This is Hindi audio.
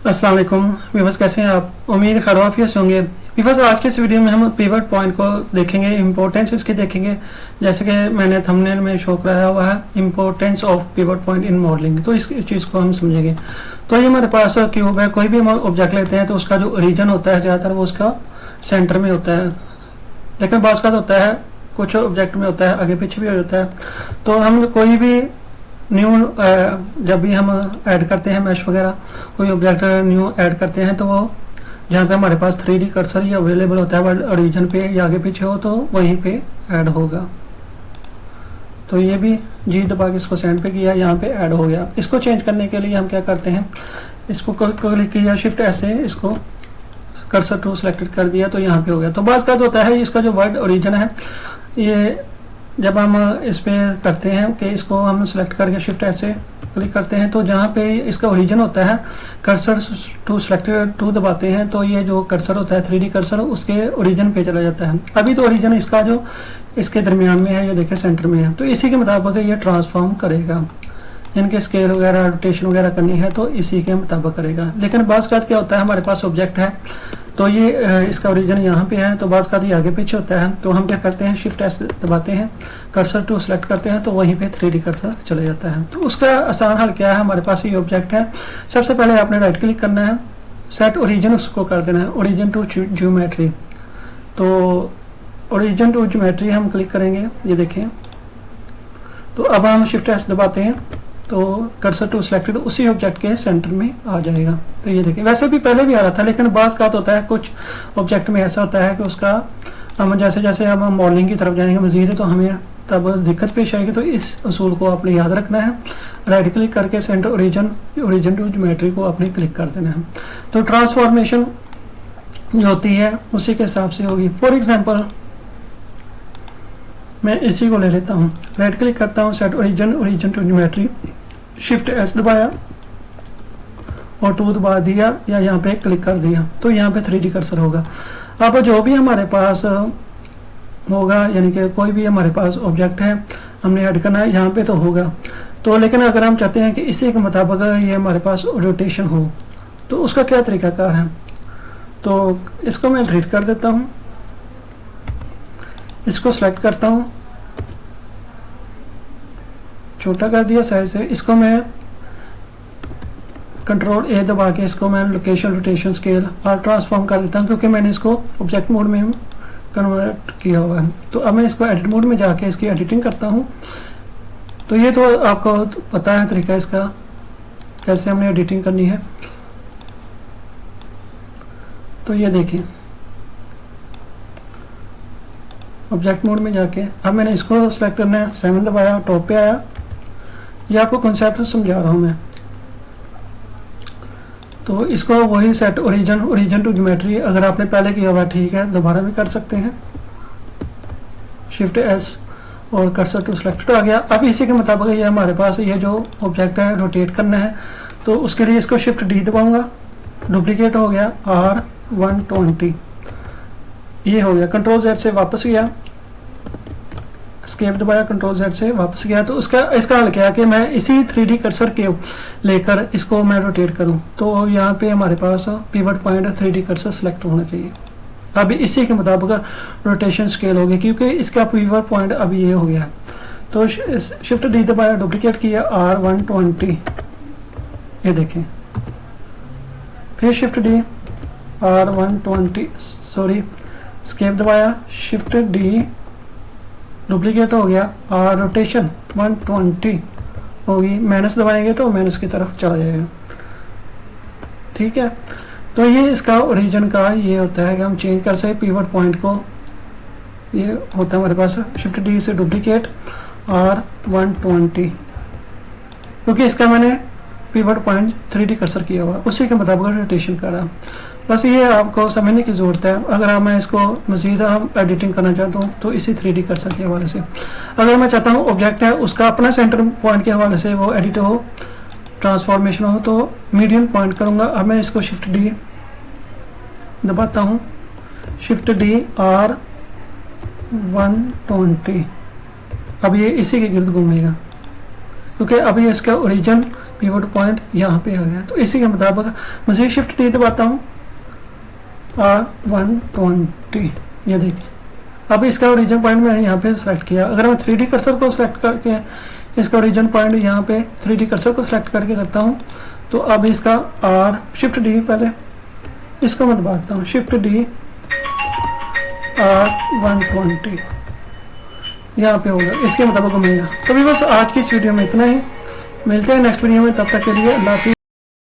अस्सलाम वालेकुम व्यूअर्स, कैसे हैं आप? उम्मीद खैरियत होंगे। व्यूअर्स, आज के इस वीडियो में हम पिवट पॉइंट को देखेंगे, इंपॉर्टेंस इसकी देखेंगे। जैसे कि मैंने थंबनेल में शो कराया हुआ है, importance of pivot point in modelling, तो इस चीज़ को हम समझेंगे। तो ये हमारे पास क्यूब है, कोई भी हम ऑब्जेक्ट लेते हैं तो उसका जो ओरिजिन होता है ज़्यादातर वो उसका सेंटर में होता है, लेकिन बाज़ का होता है कुछ ऑब्जेक्ट में होता है आगे पीछे भी हो जाता है। तो हम कोई भी न्यू जब भी हम ऐड करते हैं मैश वगैरह, कोई ऑब्जेक्ट न्यू ऐड करते हैं तो वो जहाँ पे हमारे पास 3D कर्सर ही अवेलेबल होता है ओरिजिन पे या आगे पीछे हो तो वहीं पे ऐड होगा। तो ये भी जी दबा के इसको सेंड पे किया, यहाँ पे ऐड हो गया। इसको चेंज करने के लिए हम क्या करते हैं, इसको क्लिक किया शिफ्ट ऐसे, इसको कर्सर टू सेलेक्टेड कर दिया तो यहाँ पे हो गया। तो बाज़ का होता है इसका जो वर्ड ओरिजिन है, ये जब हम इस पे करते हैं कि इसको हम सेलेक्ट करके शिफ्ट ऐसे क्लिक करते हैं तो जहाँ पे इसका ओरिजिन होता है कर्सर टू सेलेक्टेड टू दबाते हैं तो ये जो कर्सर होता है 3D कर्सर उसके ओरिजिन पे चला जाता है। अभी तो ओरिजिन इसका जो इसके दरमियान में है, ये देखें सेंटर में है, तो इसी के मुताबिक ये ट्रांसफॉर्म करेगा। इनके स्केल वगैरह रोटेशन वगैरह करनी है तो इसी के मुताबिक करेगा। लेकिन बाज़ का क्या होता है, हमारे पास ऑब्जेक्ट है तो ये इसका ओरिजिन यहाँ पे है, तो बाज़ का ये आगे पीछे होता है, तो हम क्या करते हैं शिफ्ट एस दबाते हैं, कर्सर टू सेलेक्ट करते हैं तो वहीं पे 3D कर्सर चले जाता है। तो उसका आसान हल क्या है, हमारे पास ये ऑब्जेक्ट है। सबसे पहले आपने राइट क्लिक करना है, सेट ओरिजिन उसको कर देना है, ओरिजिन टू ज्योमेट्री। तो ओरिजिन टू ज्योमेट्री हम क्लिक करेंगे, ये देखें। तो अब हम शिफ्ट एस दबाते हैं तो कर्सर टू सिलेक्टेड उसी ऑब्जेक्ट के सेंटर में आ जाएगा। तो ये देखिए, वैसे भी पहले भी आ रहा था, लेकिन बाज़ का होता है कुछ ऑब्जेक्ट में ऐसा होता है कि उसका हम जैसे जैसे हम मॉडलिंग की तरफ जाएंगे मजीद तो हमें तब दिक्कत पेश आएगी। तो इस असूल को आपने याद रखना है, राइट क्लिक करके सेंटर ओरिजिन टू ज्योमेट्री को आपने क्लिक कर देना है। तो ट्रांसफॉर्मेशन जो होती है उसी के हिसाब से होगी। फॉर एग्जाम्पल मैं इसी को ले लेता हूँ, राइट क्लिक करता हूँ, set origin to geometry, shift S दबाया और 2 दबा दिया या यहाँ पे क्लिक कर दिया तो यहाँ पे 3D कर्सर होगा। अब जो भी हमारे पास होगा, यानी कि कोई भी हमारे पास ऑब्जेक्ट है हमने ऐड करना है यहाँ पे तो होगा। तो लेकिन अगर हम चाहते हैं कि इसी के मुताबिक ये हमारे पास रोटेशन हो तो उसका क्या तरीकाकार है, तो इसको मैं डिलीट कर देता हूँ, इसको सेलेक्ट करता हूँ, छोटा कर दिया साइज से, इसको मैं कंट्रोल ए दबा के इसको मैं लोकेशन रोटेशन स्केल और ट्रांसफॉर्म कर देता हूँ, क्योंकि मैंने इसको ऑब्जेक्ट मोड में कन्वर्ट किया हुआ है। तो अब मैं इसको एडिट मोड में जाके इसकी एडिटिंग करता हूँ। तो ये तो आपको पता है तरीका इसका कैसे हमने एडिटिंग करनी है। तो ये देखिए, ऑब्जेक्ट मोड में जाके अब मैंने इसको सेलेक्ट करना है, 7 दबाया, टॉप पे आया। ये आपको कंसेप्ट समझा रहा हूँ मैं। तो इसको वही सेट ओरिजिन टू ज्योमेट्री अगर आपने पहले किया हुआ ठीक है, दोबारा भी कर सकते हैं, शिफ्ट एस और कर्सर टू सिलेक्टेड आ गया। अब इसी के मुताबिक ये हमारे पास ये जो ऑब्जेक्ट है रोटेट करना है, तो उसके लिए इसको शिफ्ट डी दबाऊंगा, डुप्लीकेट हो गया R120, ये हो गया। कंट्रोल जेड से वापस गया, एस्केप दबाया, कंट्रोल जेड से वापस गया। तो इसका हल क्या है कि मैं इसी 3D कर्सर के लेकर इसको मैं रोटेट करूं तो यहाँ पे हमारे पास pivot point 3D cursor select होना चाहिए। अभी इसी के मुताबिक रोटेशन स्केल होगी, क्योंकि इसका पिवट पॉइंट अभी ये हो गया। तो शिफ्ट डी दबाया, डुप्लीकेट किया R120, ये देखें, फिर shift D R120, sorry escape दबाया, शिफ्ट डी, डुप्लीकेट हो गया, और रोटेशन 120 होगी, माइनस दबाएंगे तो माइनस की तरफ चला जाएगा। ठीक है, तो ये इसका ओरिजिन का ये होता है कि हम चेंज कर सके पिवट पॉइंट को। ये होता है हमारे पास शिफ्ट डी से डुप्लीकेट और 120, क्योंकि इसका मैंने पिवट पॉइंट 3D कर्सर किया हुआ, उसी के मुताबिक रोटेशन करा। बस ये आपको समझने की ज़रूरत है। अगर मैं इसको मज़ीद हम एडिटिंग करना चाहता हूँ तो इसी 3D कर्सर के हवाले से, अगर मैं चाहता हूँ ऑब्जेक्ट है उसका अपना सेंटर पॉइंट के हवाले से वो एडिट हो, ट्रांसफॉर्मेशन हो, तो मीडियम पॉइंट करूँगा। अब मैं इसको शिफ्ट डी दबाता हूँ, शिफ्ट डी R120, अब ये इसी के गिर्द घूमेगा, क्योंकि अभी इसका ओरिजिन पिवट पॉइंट यहाँ पे आ गया। तो इसी के मुताबिक मुझे शिफ्ट डी दबाता हूँ, R120, ये देखिए अब इसका ओरिजिन पॉइंट मैंने यहाँ पे सेलेक्ट किया। अगर मैं 3D कर्सर को सिलेक्ट करके इसका ओरिजिन पॉइंट यहाँ पे 3D कर्सर को सिलेक्ट करके रखता हूँ, तो अब इसका शिफ्ट डी, पहले इसको मैं दबाता हूँ, शिफ्ट डी R120 यहाँ पे होगा, इसके मुताबिक घूमेगा। तो भी बस आज की इस वीडियो में इतना ही, मिलते हैं नेक्स्ट वीडियो में, तब तक के लिए अल्लाह हाफिज़।